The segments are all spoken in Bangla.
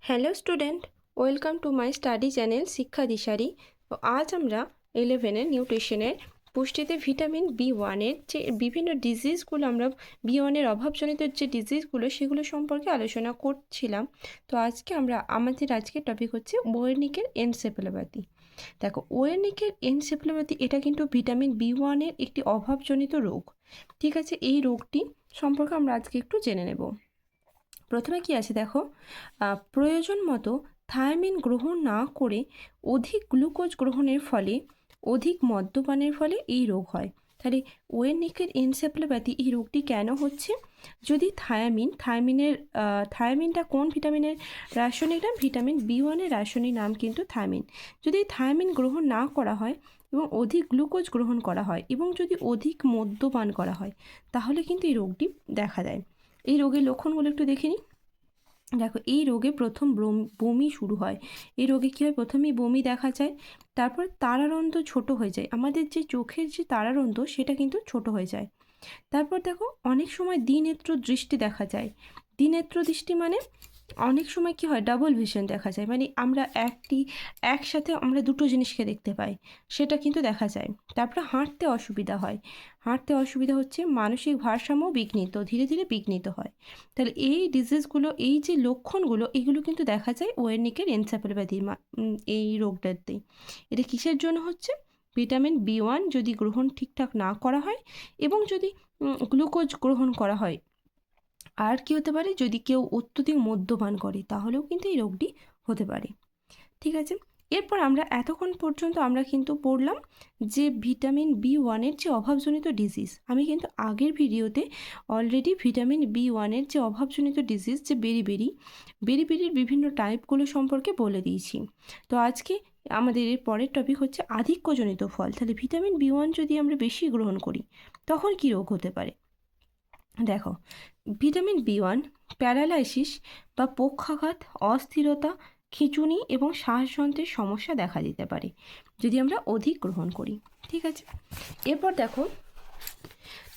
Hello student, welcome to my study channel শিক্ষা দিশারি। তো আজ আমরা 11-এর নিউট্রিশনের পুষ্টিতে ভিটামিন বি1-এর যে বিভিন্ন ডিজিজগুলো আমরা বি1-এর অভাবজনিত যে ডিজিজগুলো সেগুলো সম্পর্কে আলোচনা করছিলাম। তো আমাদের আজকের টপিক হচ্ছে ওয়ের্নিকের এনসেফ্যালোপ্যাথি। দেখো, ওয়ের্নিকের এনসেফ্যালোপ্যাথি এটা কিন্তু ভিটামিন বি1-এর একটি অভাবজনিত রোগ। ঠিক আছে, এই রোগটি সম্পর্কে আমরা আজকে একটু জেনে নেব। প্রথমে কি আছে দেখো, প্রয়োজন মতো থায়ামিন গ্রহণ না করে অধিক গ্লুকোজ গ্রহণের ফলে, অধিক মদ্যপানের ফলে এই রোগ হয়। তাহলে ওয়ের্নিকের এনসেফ্যালোপ্যাথি এই রোগটি কেন হচ্ছে? যদি থায়ামিনটা কোন ভিটামিনের রাসায়নিক নাম? ভিটামিন বি1-এর রাসায়নিক নাম কিন্তু থায়ামিন। যদি থায়ামিন গ্রহণ না করা হয় এবং অধিক গ্লুকোজ গ্রহণ করা হয় এবং যদি অধিক মদ্যপান করা হয়, তাহলে কিন্তু এই রোগটি দেখা দেয়। এই রোগের লক্ষণগুলো একটু দেখে নিই। দেখো, এই রোগে প্রথম বমি শুরু হয়। এই রোগে কী হয়? প্রথমেই বমি দেখা যায়, তারপর তারারন্ধ্র ছোট হয়ে যায়। আমাদের যে চোখের যে তারারন্ধ্র সেটা কিন্তু ছোট হয়ে যায়। তারপর দেখো, অনেক সময় দ্বিনেত্র দৃষ্টি দেখা যায়। দ্বিনেত্র দৃষ্টি মানে অনেক সময় কি হয়? ডাবল ভিশন দেখা যায়, মানে একসাথে আমরা দুটো জিনিসকে দেখতে পাই, সেটা কিন্তু দেখা যায়। তারপরে হাঁটতে অসুবিধা হয়। হাঁটতে অসুবিধা হচ্ছে মানসিক ভারসাম্য ধীরে ধীরে বিঘ্নিত হয়। তাহলে এই ডিজিজগুলো, এই যে লক্ষণগুলো, এগুলো কিন্তু দেখা যায় ওয়ের্নিকের এনসেফ্যালোপ্যাথি এই রোগটাতেই। এটা কিসের জন্য হচ্ছে? ভিটামিন বি1 যদি গ্রহণ ঠিকঠাক না করা হয় এবং যদি গ্লুকোজ গ্রহণ করা হয়। আর কি হতে পারে? যদি কেউ অত্যধিক মদ্যপান করে, তাহলেও কিন্তু এই রোগটি হতে পারে। ঠিক আছে, এরপর আমরা এতক্ষণ পর্যন্ত আমরা কিন্তু পড়লাম যে ভিটামিন বি1-এর যে অভাবজনিত ডিজিজ। আমি কিন্তু আগের ভিডিওতে অলরেডি ভিটামিন বি1-এর যে অভাবজনিত ডিজিজ, যে বেরিবেরির বিভিন্ন টাইপগুলো সম্পর্কে বলে দিয়েছি। তো আজকে আমাদের এর পরের টপিক হচ্ছে আধিক্যজনিত ফল। তাহলে ভিটামিন বি1 যদি আমরা বেশি গ্রহণ করি, তখন কী রোগ হতে পারে? দেখো, ভিটামিন বি1 প্যারালাইসিস বা পক্ষাঘাত, অস্থিরতা, খিঁচুনি এবং শ্বাসযন্ত্রের সমস্যা দেখা দিতে পারে যদি আমরা অধিক গ্রহণ করি। ঠিক আছে, এরপর দেখো,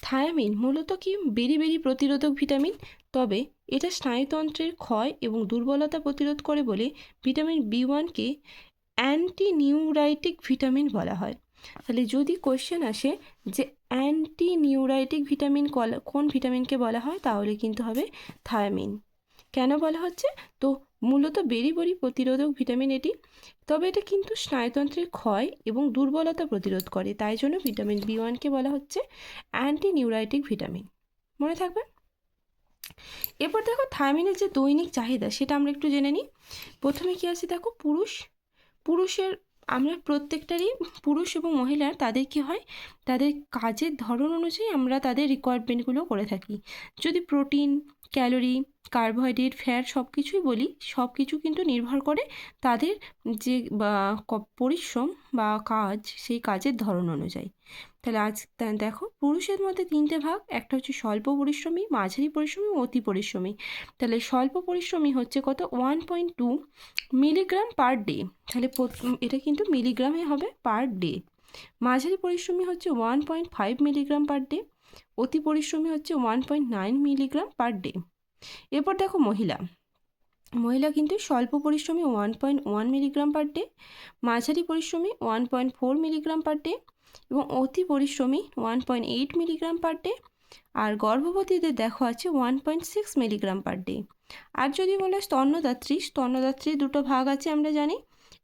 থায়ামিন মূলত কি বেরি প্রতিরোধক ভিটামিন, তবে এটা স্নায়ুতন্ত্রের ক্ষয় এবং দুর্বলতা প্রতিরোধ করে বলে ভিটামিন বি1কে অ্যান্টি নিউরাইটিক ভিটামিন বলা হয়। তাহলে যদি কোশ্চেন আসে যে অ্যান্টি নিউরাইটিক ভিটামিন কোন ভিটামিনকে বলা হয়, তাহলে কিন্তু হবে থায়ামিন। কেন বলা হচ্ছে? তো মূলত বেরি প্রতিরোধক ভিটামিন এটি, তবে এটা কিন্তু স্নায়ুতন্ত্রের ক্ষয় এবং দুর্বলতা প্রতিরোধ করে, তাই জন্য ভিটামিন বি1কে বলা হচ্ছে অ্যান্টি নিউরাইটিক ভিটামিন। মনে থাকবে। এরপর দেখো, থায়ামিনের যে দৈনিক চাহিদা সেটা আমরা একটু জেনে নিই। প্রথমে কি আছে দেখো, পুরুষের আমরা প্রত্যেকটারই, পুরুষ এবং মহিলার, তাদের কি হয়? তাদের কাজের ধরন অনুযায়ী আমরা তাদের রিকোয়ারমেন্টগুলো করে থাকি। যদি প্রোটিন, ক্যালোরি, কার্বোহাইড্রেট, ফ্যাট সব কিছুই বলি, সব কিছু কিন্তু নির্ভর করে তাদের যে পরিশ্রম বা কাজ, সেই কাজের ধরন অনুযায়ী। তাহলে দেখো, পুরুষের মধ্যে 3টে ভাগ। একটা হচ্ছে স্বল্প পরিশ্রমী, মাঝারি পরিশ্রমী ও অতি পরিশ্রমী। তাহলে স্বল্প পরিশ্রমী হচ্ছে কত? 1.2 মিলিগ্রাম পার ডে। তাহলে এটা কিন্তু মিলিগ্রামে হবে পার ডে। মাঝারি পরিশ্রমী হচ্ছে 1.5 মিলিগ্রাম পার ডে। অতি পরিশ্রমী হচ্ছে 1.9 মিলিগ্রাম পার ডে। এরপর দেখো, মহিলা কিন্তু স্বল্প পরিশ্রমী 1.1 মিলিগ্রাম পার ডে, মাঝারি পরিশ্রমী 1.4 মিলিগ্রাম পার ডে এবং অতি পরিশ্রমী 1.8 মিলিগ্রাম পার ডে। আর গর্ভবতীদের দেখো আছে 1.6 মিলিগ্রাম পার ডে। আর যদি বলে স্তন্যদাত্রী দুটো ভাগ আছে আমরা জানি।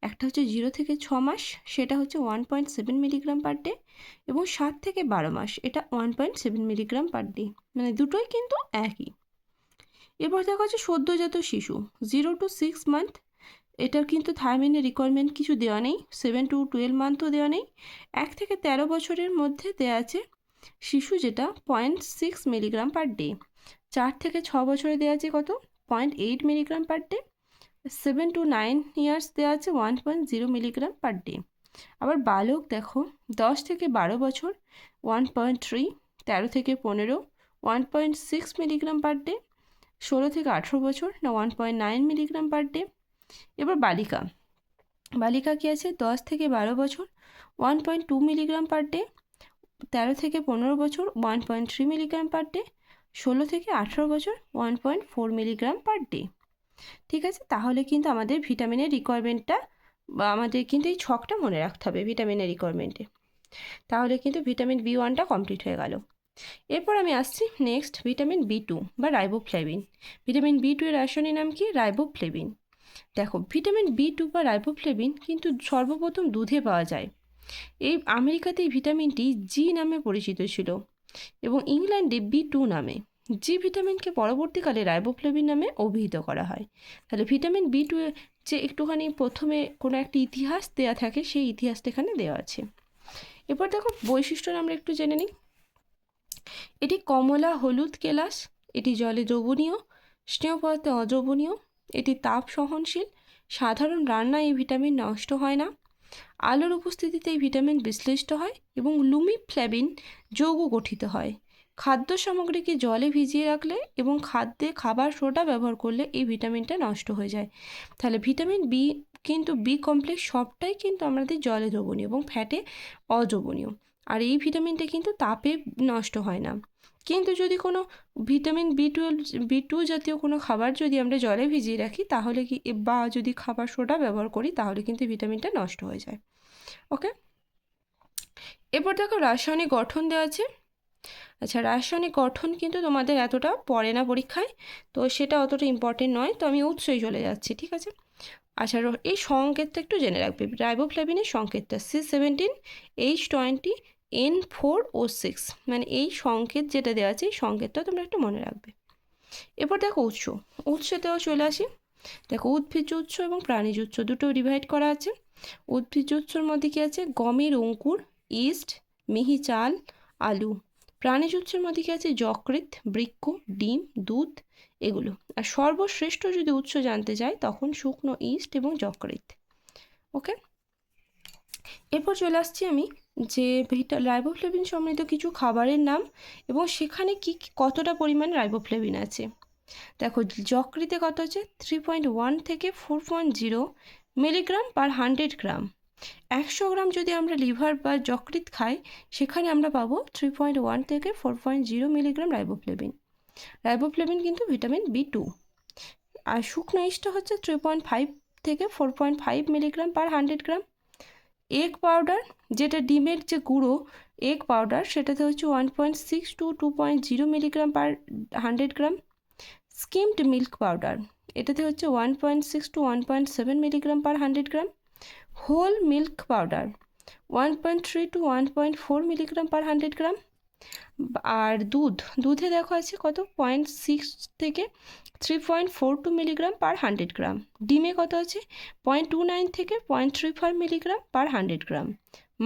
একটা হচ্ছে 0 থেকে 6 মাস, সেটা হচ্ছে 1.7 মিলিগ্রাম পার ডে, এবং 7 থেকে 12 মাস, এটা 1.7 মিলিগ্রাম পার ডে। মানে দুটোই কিন্তু একই। এরপর দেখা হচ্ছে সদ্যজাত শিশু 0 to 6 মান্থ, এটার কিন্তু থায়ামিনের রিকোয়ারমেন্ট কিছু দেওয়া নেই। 7 to 12 মান্থও দেওয়া নেই। 1 থেকে 13 বছরের মধ্যে দেওয়া আছে শিশু, যেটা 0.6 মিলিগ্রাম পার ডে। 4 থেকে 6 বছরে দেওয়া আছে কত? 0.8 milligram per day. 7 to 9 years দেওয়া আছে 1.0 মিলিগ্রাম পার ডে। আবার বালক দেখো, 10 থেকে 12 বছর 1.3, 13 থেকে 15 1.6 মিলিগ্রাম পার ডে, 16 থেকে 18 বছর না 1.9 মিলিগ্রাম পার ডে। এবার বালিকা কি আছে? 10 থেকে 12 বছর 1.2 মিলিগ্রাম পার ডে, 13 থেকে 15 বছর 1.3 মিলিগ্রাম পার ডে, 16 থেকে 18 বছর 1.4 মিলিগ্রাম পার ডে। ঠিক আছে, তাহলে কিন্তু আমাদের ভিটামিনের রিকোয়ারমেন্টটা বা আমাদের কিন্তু এই ছকটা মনে রাখতে হবে ভিটামিনের রিকোয়ারমেন্টে। তাহলে কিন্তু ভিটামিন B1টা কমপ্লিট হয়ে গেল। এরপর আমি আসছি নেক্সট ভিটামিন B2 বা রাইবোফ্লেভিন। ভিটামিন B2 এর রাসায়নিক নাম কি? রাইবোফ্লেভিন। দেখো, ভিটামিন B2 বা রাইবোফ্লেভিন কিন্তু সর্বপ্রথম দুধে পাওয়া যায়। এই আমেরিকাতে এই ভিটামিনটি জি নামে পরিচিত ছিল এবং ইংল্যান্ডে B2 নামে। জি ভিটামিনকে পরবর্তীকালে রাইবোফ্লেভিন নামে অভিহিত করা হয়। তাহলে ভিটামিন B2 এর যে একটুখানি প্রথমে কোনো একটা ইতিহাস দেওয়া থাকে, সেই ইতিহাসটা এখানে দেওয়া আছে। এরপর দেখো বৈশিষ্ট্য আমরা একটু জেনে নিই। এটি কমলা হলুদ কেলাস, এটি জলে দ্রবণীয়, স্নেহ পদার্থে অদ্রবণীয়, এটি তাপ সহনশীল, সাধারণ রান্নায় এই ভিটামিন নষ্ট হয় না, আলোর উপস্থিতিতে এই ভিটামিন বিশ্লিষ্ট হয় এবং লুমিফ্লেভিন যৌগ গঠিত হয়। খাদ্য সামগ্রীকে জলে ভিজিয়ে রাখলে এবং খাদ্যে খাবার সোডা ব্যবহার করলে এই ভিটামিনটা নষ্ট হয়ে যায়। তাহলে ভিটামিন বি কিন্তু বি কমপ্লেক্স সবটাই কিন্তু আমাদের জলে দ্রবণীয় এবং ফ্যাটে অদ্রবণীয়। আর এই ভিটামিনটা কিন্তু তাপে নষ্ট হয় না। কিন্তু যদি কোনো ভিটামিন B2 জাতীয় কোনো খাবার যদি আমরা জলে ভিজিয়ে রাখি তাহলে কি, বা যদি খাবার সোডা ব্যবহার করি তাহলে কিন্তু ভিটামিনটা নষ্ট হয়ে যায়। ওকে, এরপর দেখো রাসায়নিক গঠন দেওয়া আছে। আচ্ছা, রাসায়নিক গঠন কিন্তু তোমাদের এতটা পড়ে না পরীক্ষায়, তো সেটা অতটা ইম্পর্টেন্ট নয়, তো আমি উৎসই চলে যাচ্ছি। ঠিক আছে, আচ্ছা এই সংকেতটা একটু জেনে রাখবে। রাইবোফ্লেভিনের সংকেতটা C17H20 N4O6, মানে এই সংকেত যেটা দেওয়া আছে এই সংকেতটা তোমরা একটু মনে রাখবে। এরপর দেখো উৎসতেও চলে আসি। দেখো উদ্ভিজ্জ উৎস এবং প্রাণীজ উৎস দুটো ডিভাইড করা আছে। উদ্ভিজ্জ উৎসর মধ্যে কি আছে? গমের অঙ্কুর, ইস্ট, মিহি চাল, আলু। প্রাণীজ উৎসের মধ্যে কি আছে? যকৃৎ, বৃক্ক, ডিম, দুধ, এগুলো। আর সর্বশ্রেষ্ঠ যদি উৎস জানতে চাই তখন শুকনো ইস্ট এবং যকৃৎ। ওকে, এরপর চলে আসছি আমি যে রাইবোফ্লেভিন সমৃদ্ধ কিছু খাবারের নাম এবং সেখানে কি কতটা পরিমাণ রাইবোফ্লেভিন আছে। দেখো যকৃতে কত আছে? 3.1 থেকে 4.0 মিলিগ্রাম পার 100 গ্রাম। 100 গ্রাম যদি আমরা লিভার বা যকৃৎ খাই সেখানে আমরা পাবো 3.1 থেকে 4.0 মিলিগ্রাম রাইবোফ্লেভিন। রাইবোফ্লেভিন কিন্তু ভিটামিন B2। আর শুকনো ইস্টটা হচ্ছে 3.5 থেকে 4.5 milligram per 100 gram. Egg powder, যেটা ডিমের যে গুঁড়ো এগ পাউডার, সেটাতে হচ্ছে 1.6 to 2.0 milligram per 100 gram. Skimmed milk powder, এটাতে হচ্ছে 1.6 to 1.7 milligram per 100 gram. Whole milk powder 1.3 to 1.4 milligram per 100 gram. আর দুধে দেখো আছে কত? 0.6 থেকে 3.42 মিলিগ্রাম পার 100 গ্রাম। ডিমে কত আছে? 0.29 থেকে 0.35 মিলিগ্রাম পার 100 গ্রাম।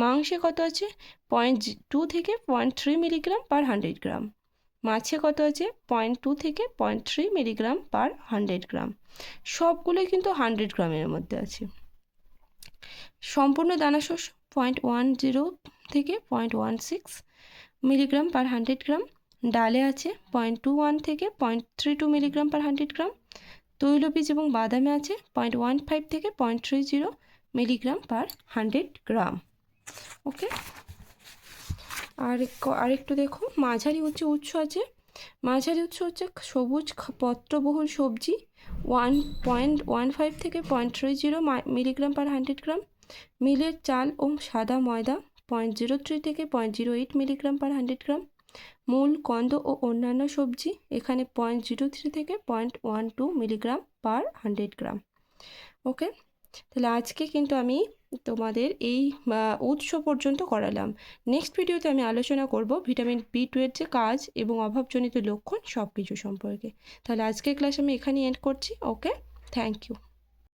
মাংসে কত আছে? 0.2 থেকে 0.3 মিলিগ্রাম পার 100 গ্রাম। মাছে কত আছে? 0.2 থেকে 0.3 মিলিগ্রাম পার 100 গ্রাম। সবগুলোই কিন্তু 100 গ্রামের মধ্যে আছে। সম্পূর্ণ দানাশস্য 0.10 থেকে 0.16 মিলিগ্রাম পার 100 গ্রাম। ডালে আছে 0.21 থেকে 0.32 মিলিগ্রাম পার 100 গ্রাম। তৈলবীজ এবং বাদামে আছে 0.15 থেকে 0.30 মিলিগ্রাম পার 100 গ্রাম। ওকে, আরেকটু দেখো মাঝারি উৎস আছে। মাঝারি উৎস হচ্ছে সবুজ পত্রবহুল সবজি 1.15 থেকে 0.30 মিলিগ্রাম পার 100 গ্রাম। মিলের চাল ও সাদা ময়দা 0.03 থেকে 0.08 মিলিগ্রাম পার 100 গ্রাম। মূল কন্দ ও অন্যান্য সবজি এখানে 0.03 থেকে 0.12 মিলিগ্রাম পার 100 গ্রাম। ওকে, তাহলে আজকে কিন্তু আমি তোমাদের এই উৎস পর্যন্ত করালাম। নেক্সট ভিডিওতে আমি আলোচনা করব ভিটামিন B2 এর যে কাজ এবং অভাবজনিত লক্ষণ সব কিছু সম্পর্কে। তাহলে আজকের ক্লাস আমি এখানেই এন্ড করছি। ওকে, থ্যাংক ইউ।